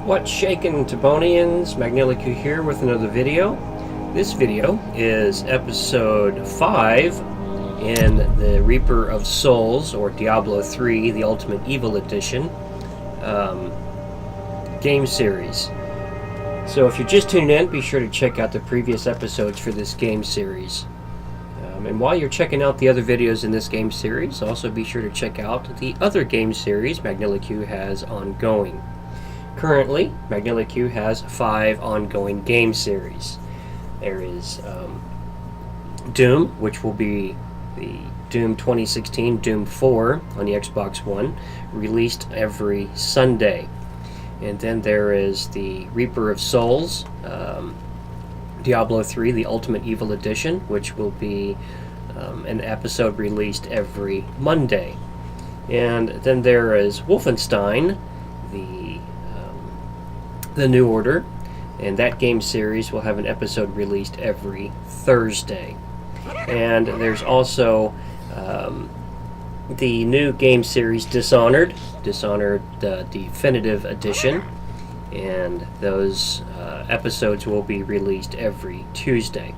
What's shaking, Tube-onians? Magniloqu here with another video. This video is episode 5 in the Reaper of Souls, or Diablo 3, the Ultimate Evil Edition game series. So if you're just tuning in, be sure to check out the previous episodes for this game series. And while you're checking out the other videos in this game series, also be sure to check out the other game series Magniloqu has ongoing. Currently, Magniloqu has 5 ongoing game series. There is Doom, which will be the Doom 2016, Doom 4 on the Xbox One, released every Sunday. And then there is the Reaper of Souls, Diablo 3, the Ultimate Evil Edition, which will be an episode released every Monday. And then there is Wolfenstein, the New Order, and that game series will have an episode released every Thursday. And there's also the new game series Dishonored Definitive Edition, and those episodes will be released every Tuesday.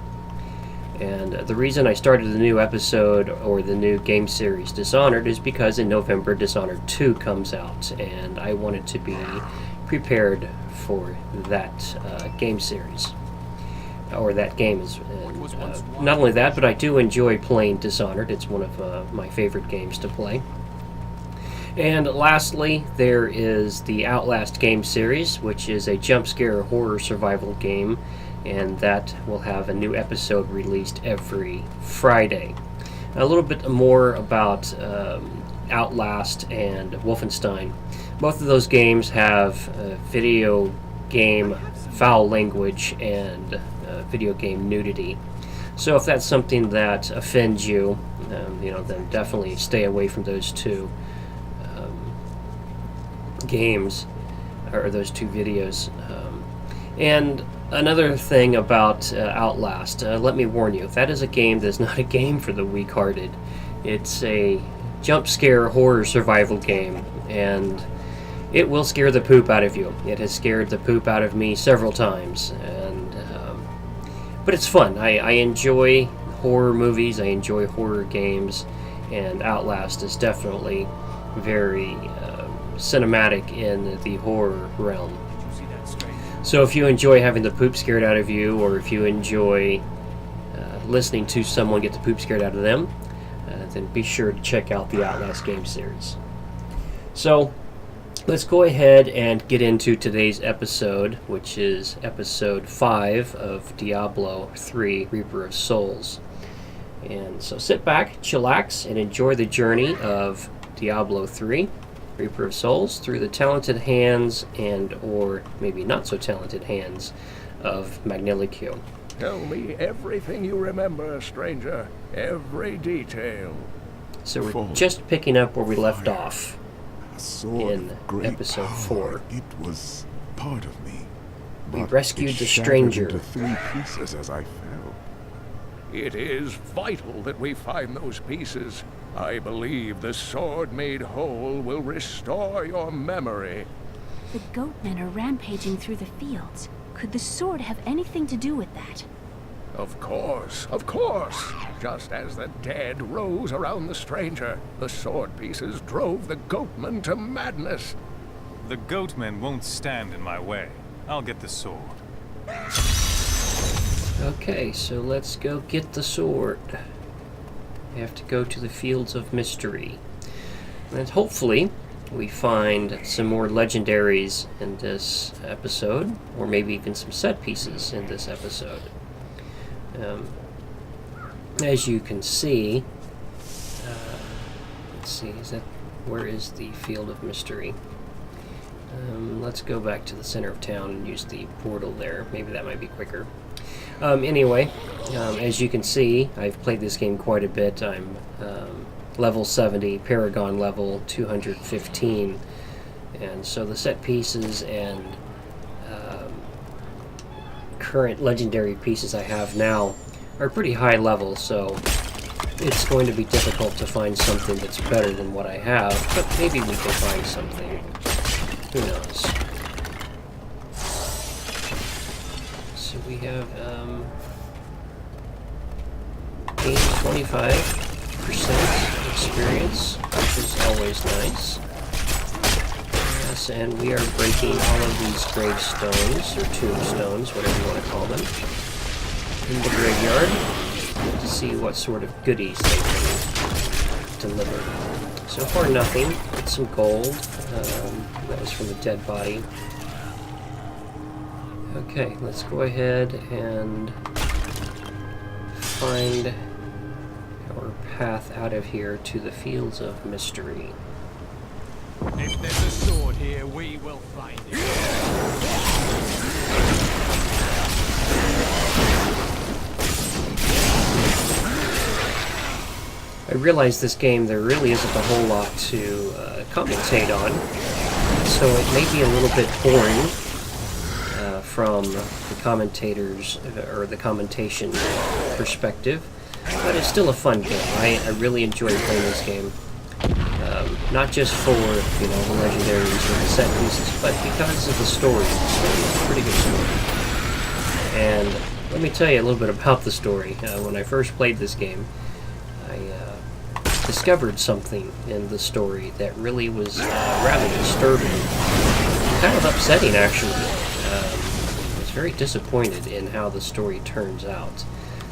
And the reason I started the new episode, or the new game series Dishonored, is because in November Dishonored 2 comes out, and I wanted to be prepared for that game series, or that game is. Not only that, but I do enjoy playing Dishonored. It's one of my favorite games to play. And lastly, there is the Outlast game series, which is a jump scare horror survival game, and that will have a new episode released every Friday. A little bit more about Outlast and Wolfenstein. Both of those games have video game foul language and video game nudity. So if that's something that offends you, then definitely stay away from those two games, or those two videos. And another thing about Outlast, let me warn you, that is a game that's not a game for the weak-hearted. It's a jump scare horror survival game, and it will scare the poop out of you. It has scared the poop out of me several times, but it's fun. I enjoy horror movies, I enjoy horror games, and Outlast is definitely very cinematic in the horror realm. So if you enjoy having the poop scared out of you, or if you enjoy listening to someone get the poop scared out of them, then be sure to check out the Outlast game series. So let's go ahead and get into today's episode, which is episode 5 of Diablo 3, Reaper of Souls. And so sit back, chillax, and enjoy the journey of Diablo 3, Reaper of Souls, through the talented hands, and or maybe not so talented hands, of Magniloqu. Tell me everything you remember, stranger. Every detail. So we're just picking up where we left off in episode 4. It was part of me. We rescued the stranger. Into 3 pieces as I fell. It is vital that we find those pieces. I believe the sword made whole will restore your memory. The goatmen are rampaging through the fields. Could the sword have anything to do with that? Of course, of course. Just as the dead rose around the stranger, the sword pieces drove the goatmen to madness. The goatmen won't stand in my way. I'll get the sword. Okay, so let's go get the sword. We have to go to the Fields of Mystery. And hopefully we find some more legendaries in this episode, or maybe even some set pieces in this episode. As you can see, let's see, where is the Field of Mystery? Let's go back to the center of town and use the portal there. Maybe that might be quicker. Anyway, as you can see, I've played this game quite a bit. I'm level 70, Paragon level 215, and so the set pieces and current legendary pieces I have now are pretty high level, so it's going to be difficult to find something that's better than what I have, but maybe we can find something. Who knows? so we have 25% experience, which is always nice. Yes, and we are breaking all of these gravestones, or tombstones, whatever you want to call them, in the graveyard to see what sort of goodies they can deliver. So far, nothing. Get some gold. That was from a dead body. Okay, let's go ahead and find our path out of here to the Fields of Mystery. If there's a sword here, we will find it. I realize this game, there really isn't a whole lot to commentate on, so it may be a little bit boring from the commentators or the commentation perspective, but it's still a fun game. I really enjoy playing this game, not just for the legendaries or the set pieces, but because of the story. It's a pretty good story. And let me tell you a little bit about the story. When I first played this game, I discovered something in the story that really was rather disturbing, kind of upsetting actually. I was very disappointed in how the story turns out.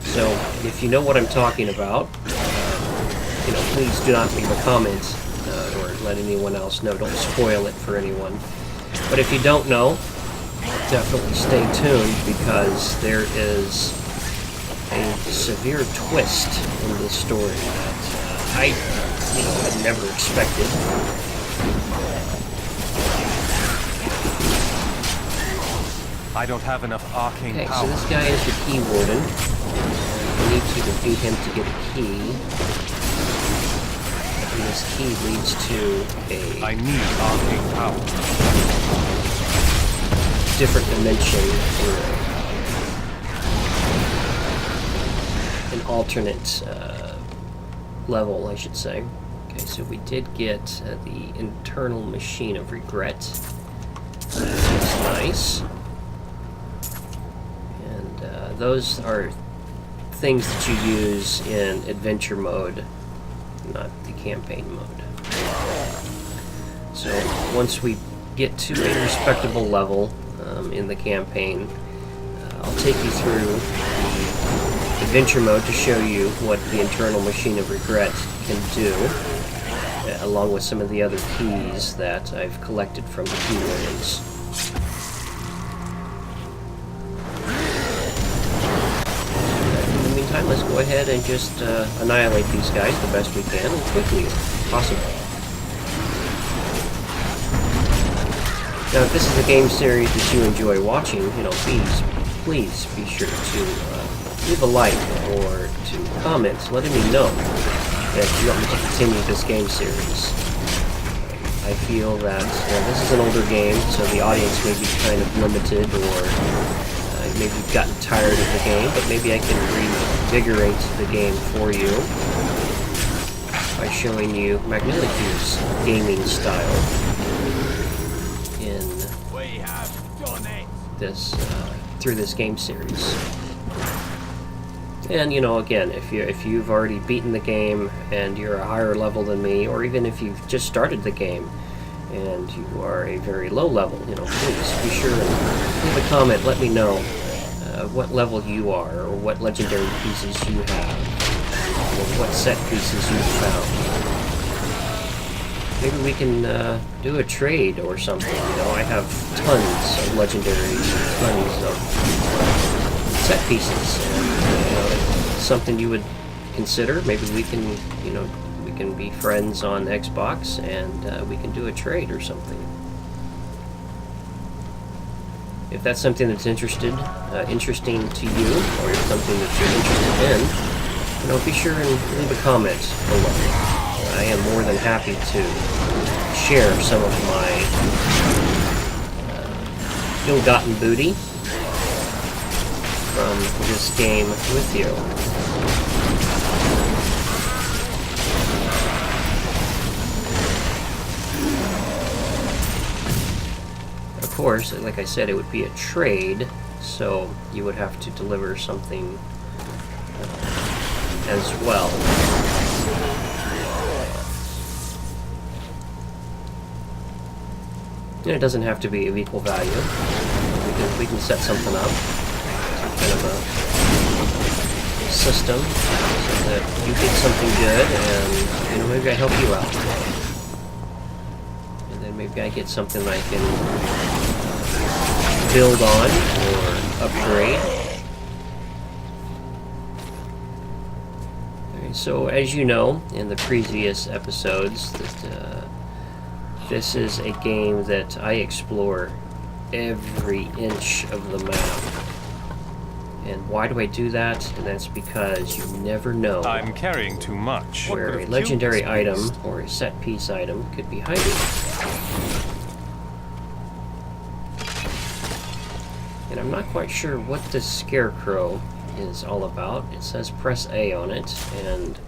So if you know what I'm talking about, please do not leave a comment or let anyone else know. Don't spoil it for anyone. But if you don't know, definitely stay tuned, because there is a severe twist in the story that I had never expected. I don't have enough arcane Okay, power. so this guy is the key warden. We need to defeat him to get a key. And this key leads to I need arcane power. different dimension, or an alternate level, I should say. Okay, so we did get the internal machine of regret. That's nice. And those are things that you use in adventure mode, not the campaign mode. So once we get to a respectable level in the campaign, I'll take you through the adventure mode to show you what the internal machine of regret can do, along with some of the other keys that I've collected from the Tube-onians. In the meantime, let's go ahead and just annihilate these guys the best we can, and quickly as possible. Now, if this is a game series that you enjoy watching, please be sure to leave a like or to comment letting me know that you want me to continue this game series. I feel that this is an older game, so the audience may be kind of limited, or maybe you've gotten tired of the game, but maybe I can reinvigorate the game for you by showing you Magniloqu's gaming style in this through this game series. And again, if you've already beaten the game and you're a higher level than me, or even if you've just started the game and you are a very low level, please be sure and leave a comment. Let me know what level you are, or what legendary pieces you have, or what set pieces you've found. Maybe we can do a trade or something. I have tons of legendaries and tons of set pieces, and something you would consider. Maybe we can, we can be friends on Xbox, and we can do a trade or something. If that's something that's interesting to you, or if something that you're interested in, be sure and leave a comment below. I am more than happy to share some of my ill-gotten booty from this game with you. Of course, like I said, it would be a trade, so you would have to deliver something as well. And it doesn't have to be of equal value. We can set something up, some kind of a system, so that you get something good, and maybe I help you out, and then maybe I get something I can build on or upgrade. Okay, so as you know in the previous episodes, that this is a game that I explore every inch of the map. And why do I do that? And that's because you never know I'm carrying too much. where a legendary item or a set piece item could be hiding. And I'm not quite sure what this scarecrow is all about. It says press A on it, and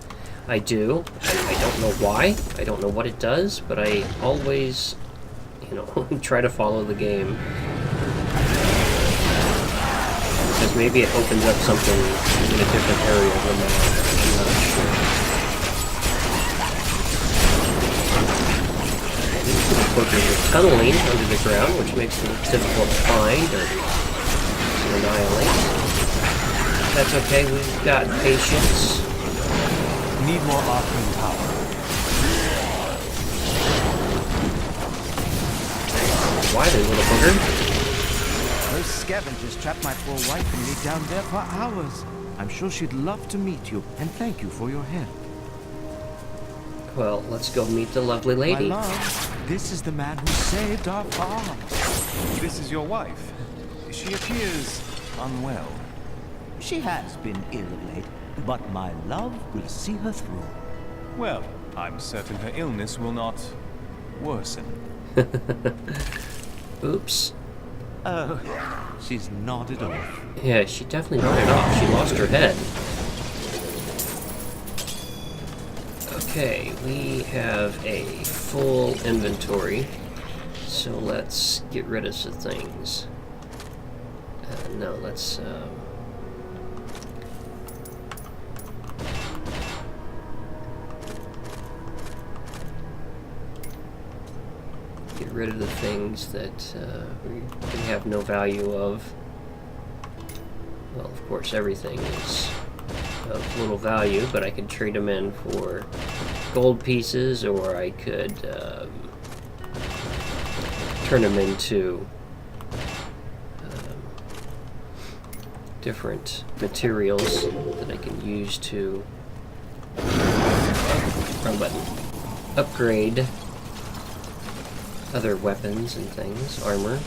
I do. I don't know why. I don't know what it does, but I always, try to follow the game. Because maybe it opens up something in a different area of the map. I'm not sure. Of course, there's tunneling under the ground, which makes them difficult to find or to annihilate. That's okay, we've got patience. Need more arcane power. Why, there, little booger? Those scavengers trapped my poor wife and me down there for hours. I'm sure she'd love to meet you, and thank you for your help. Well, let's go meet the lovely lady. My love, this is the man who saved our farm. This is your wife. She appears unwell. She has been ill of late, but my love will see her through. Well, I'm certain her illness will not worsen. Oops. Oh, she's nodded off. Yeah, she definitely nodded off. She lost her head. Okay, we have a full inventory, so let's get rid of some things. No, let's get rid of the things that we have no value of. Well, of course, everything is of little value, but I could trade them in for gold pieces, or I could turn them into different materials that I can use to wrong button, upgrade other weapons and things, armor.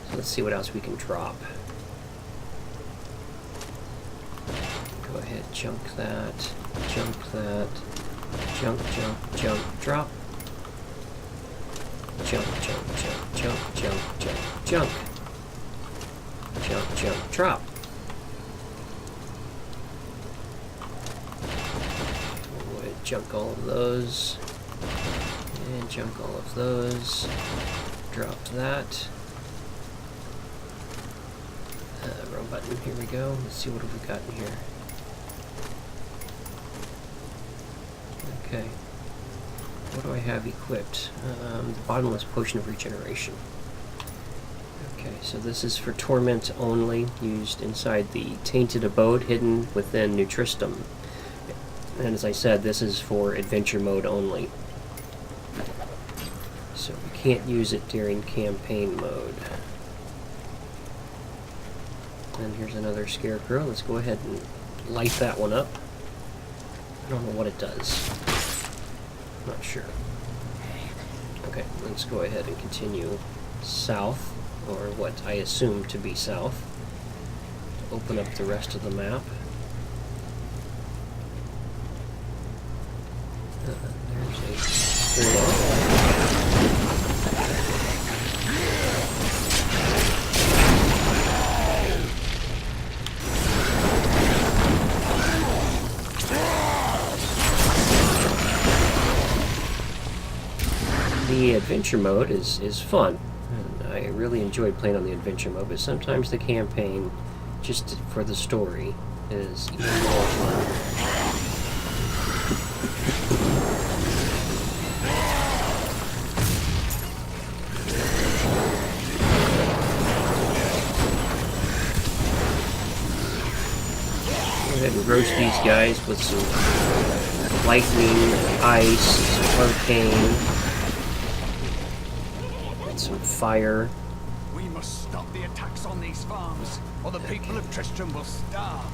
So let's see what else we can drop. Go ahead, junk that, junk that, junk, junk, junk, drop. Junk, junk, junk, junk, junk, junk, junk. Junk, junk, drop. We'll junk all of those. And junk all of those. Drop that. Wrong button, here we go. Let's see what have we got in here. Okay. What do I have equipped? The bottomless potion of regeneration. Okay, so this is for torment only, used inside the tainted abode hidden within Nutristum. And as I said, this is for adventure mode only. So we can't use it during campaign mode. And here's another scarecrow. Let's go ahead and light that one up. I don't know what it does. Not sure. Okay, let's go ahead and continue south, or what I assume to be south. Open up the rest of the map. There's a hole. The adventure mode is fun. And I really enjoyed playing on the adventure mode, but sometimes the campaign, just for the story, is even more fun. Go ahead and roast these guys with some lightning, ice, some arcane, and some fire. We must stop the attacks on these farms, or the people of Tristram will starve.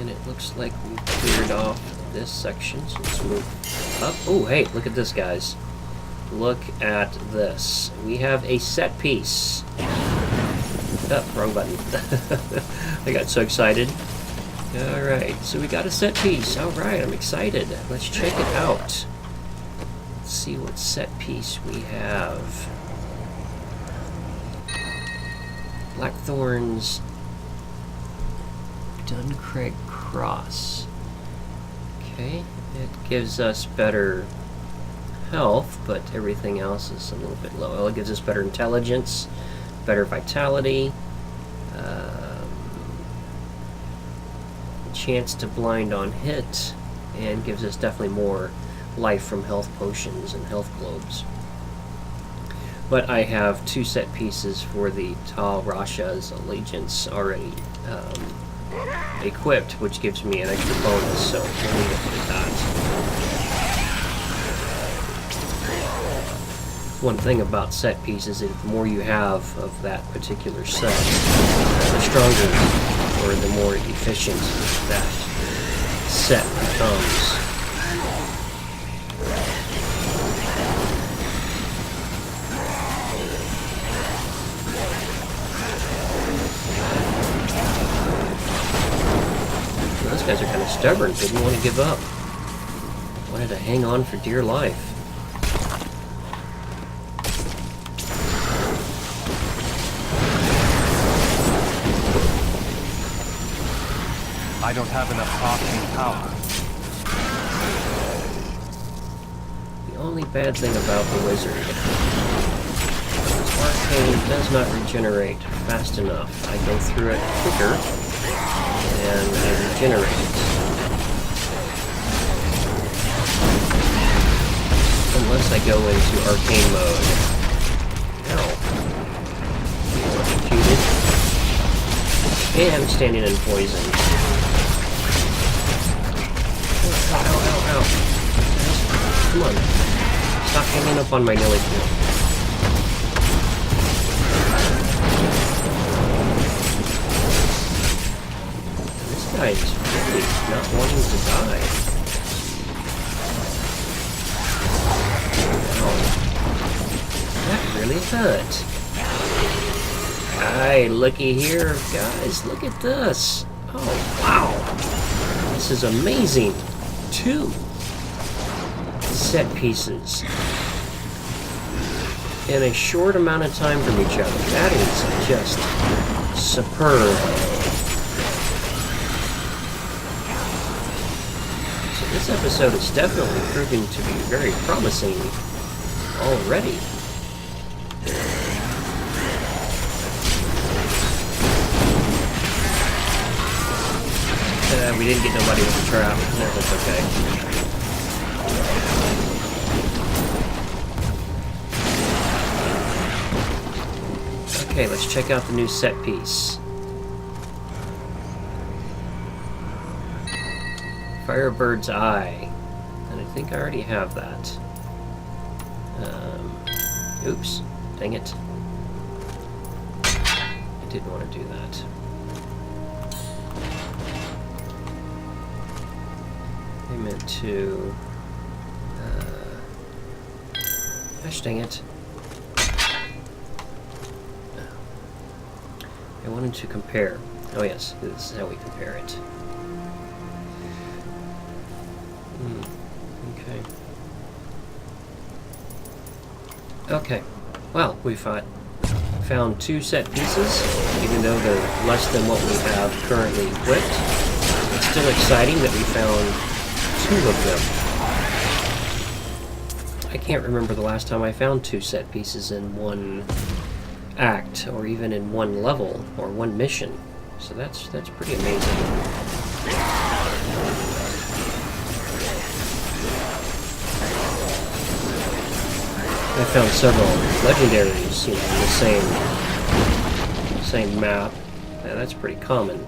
And it looks like we cleared off this section, so let's move up. Oh, hey, look at this, guys. Look at this. We have a set piece. Oh, wrong button. I got so excited. Alright, so we got a set piece. Alright, I'm excited. Let's check it out. Let's see what set piece we have. Blackthorn's Duncraig Cross. Okay, it gives us better health, but everything else is a little bit low. Well, it gives us better intelligence, better vitality, chance to blind on hit, and gives us definitely more life from health potions and health globes. But I have 2 set pieces for the Tal Rasha's Allegiance already equipped, which gives me an extra bonus, so we'll leave it at that. One thing about set pieces is the more you have of that particular set, the stronger or the more efficient that set becomes. Those guys are kind of stubborn. They didn't want to give up. Wanted to hang on for dear life. I don't have enough arcane power. The only bad thing about the wizard is arcane does not regenerate fast enough. I go through it quicker and I regenerate it. Unless I go into arcane mode. Ow. Electrocuted. And I'm standing in poison. Ow, ow, ow, ow. Come on. Stop hanging up on my nilly kill. This guy is really not wanting to die. Wow. That really hurt. Hey, looky here, guys. Look at this. Oh, wow. This is amazing. 2 set pieces in a short amount of time from each other. That is just superb. So this episode is definitely proving to be very promising already. We didn't get nobody with the trap. No, that's okay. Okay, let's check out the new set piece. Firebird's Eye. And I think I already have that. Oops. Dang it. I didn't want to do that. I meant to... gosh dang it. I wanted to compare. Oh yes, this is how we compare it. Okay. Okay. Well, we found 2 set pieces, even though they're less than what we have currently equipped. It's still exciting that we found 2 of them. I can't remember the last time I found 2 set pieces in one act, or even in one level, or one mission. So that's pretty amazing. I found several legendaries, you know, in the same map. Yeah, that's pretty common.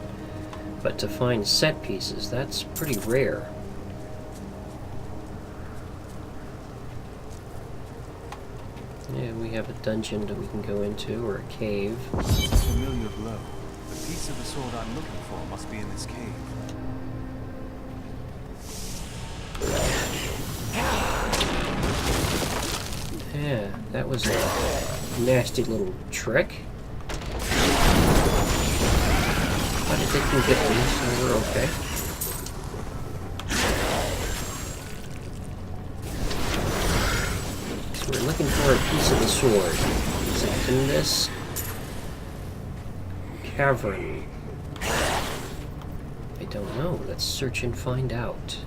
But to find set pieces, that's pretty rare. Yeah, we have a dungeon that we can go into, or a cave. Familiar glow. The piece of the sword I'm looking for must be in this cave. Yeah, that was a nasty little trick. But it didn't get me, so we're okay. So we're looking for a piece of the sword. Is it in this cavern? I don't know. Let's search and find out.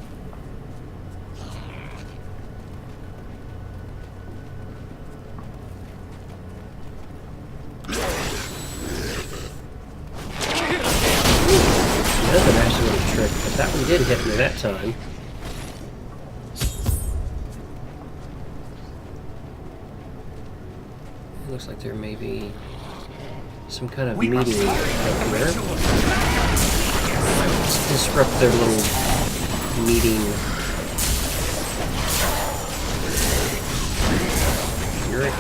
Another nice little trick, but that one did hit me that time. It looks like there may be some kind of meteor up there. Let's disrupt their little meeting. You're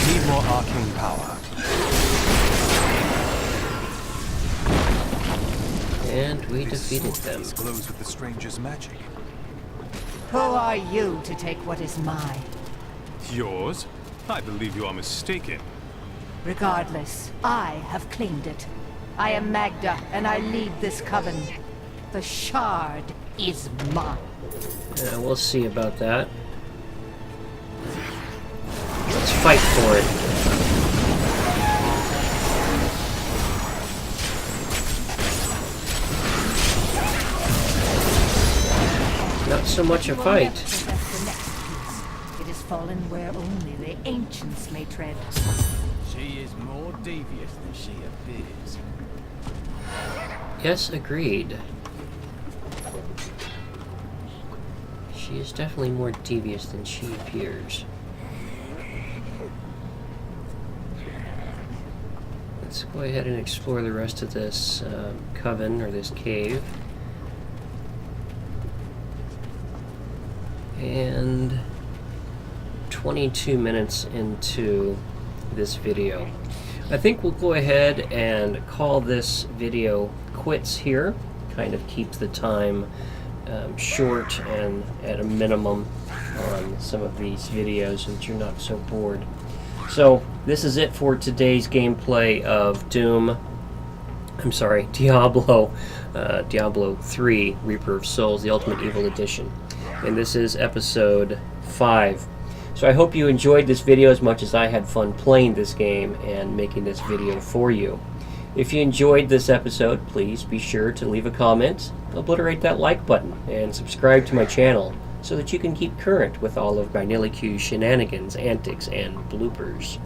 Need more arcane power. And we This defeated sword them. piece glows with the stranger's magic. Who are you to take what is mine? Yours? I believe you are mistaken. Regardless, I have claimed it. I am Magda, and I lead this coven. The shard is mine. We'll see about that. Let's fight for it. Not so much a You will fight. never possess the next piece. It is fallen where only the ancients may tread. She is more devious than she appears. Yes, agreed. She is definitely more devious than she appears. Let's go ahead and explore the rest of this coven, or this cave. And 22 minutes into this video. I think we'll go ahead and call this video quits here. Kind of keep the time short and at a minimum on some of these videos so that you're not so bored. So this is it for today's gameplay of Diablo 3 Reaper of Souls, the Ultimate Evil Edition. And this is episode 5. So I hope you enjoyed this video as much as I had fun playing this game and making this video for you. If you enjoyed this episode, please be sure to leave a comment, obliterate that like button, and subscribe to my channel so that you can keep current with all of Magniloqu's shenanigans, antics, and bloopers.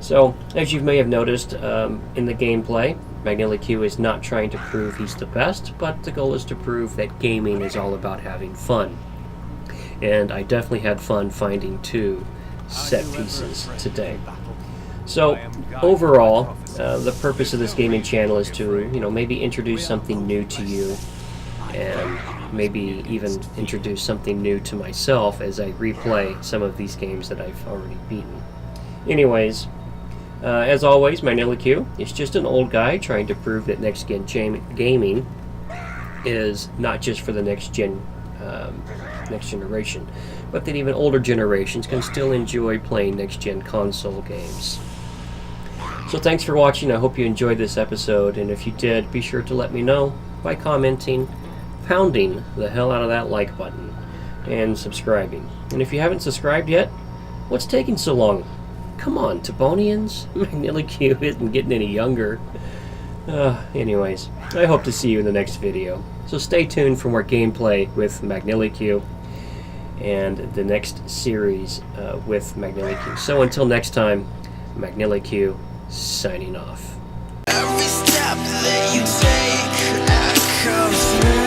So, as you may have noticed in the gameplay, Magniloqu is not trying to prove he's the best, but the goal is to prove that gaming is all about having fun. And I definitely had fun finding 2 set pieces today. So, overall, the purpose of this gaming channel is to, maybe introduce something new to you, and maybe even introduce something new to myself as I replay some of these games that I've already beaten. Anyways, as always, Magniloqu is just an old guy trying to prove that next-gen gaming is not just for the next generation, but that even older generations can still enjoy playing next-gen console games. So thanks for watching. I hope you enjoyed this episode, and if you did, be sure to let me know by commenting, pounding the hell out of that like button, and subscribing. And if you haven't subscribed yet, what's taking so long? Come on, Tube-onians. Magniloqu isn't getting any younger. Anyways, I hope to see you in the next video. So stay tuned for more gameplay with Magniloqu and the next series with Magniloqu. So until next time, Magniloqu signing off. Every step that you take echoes through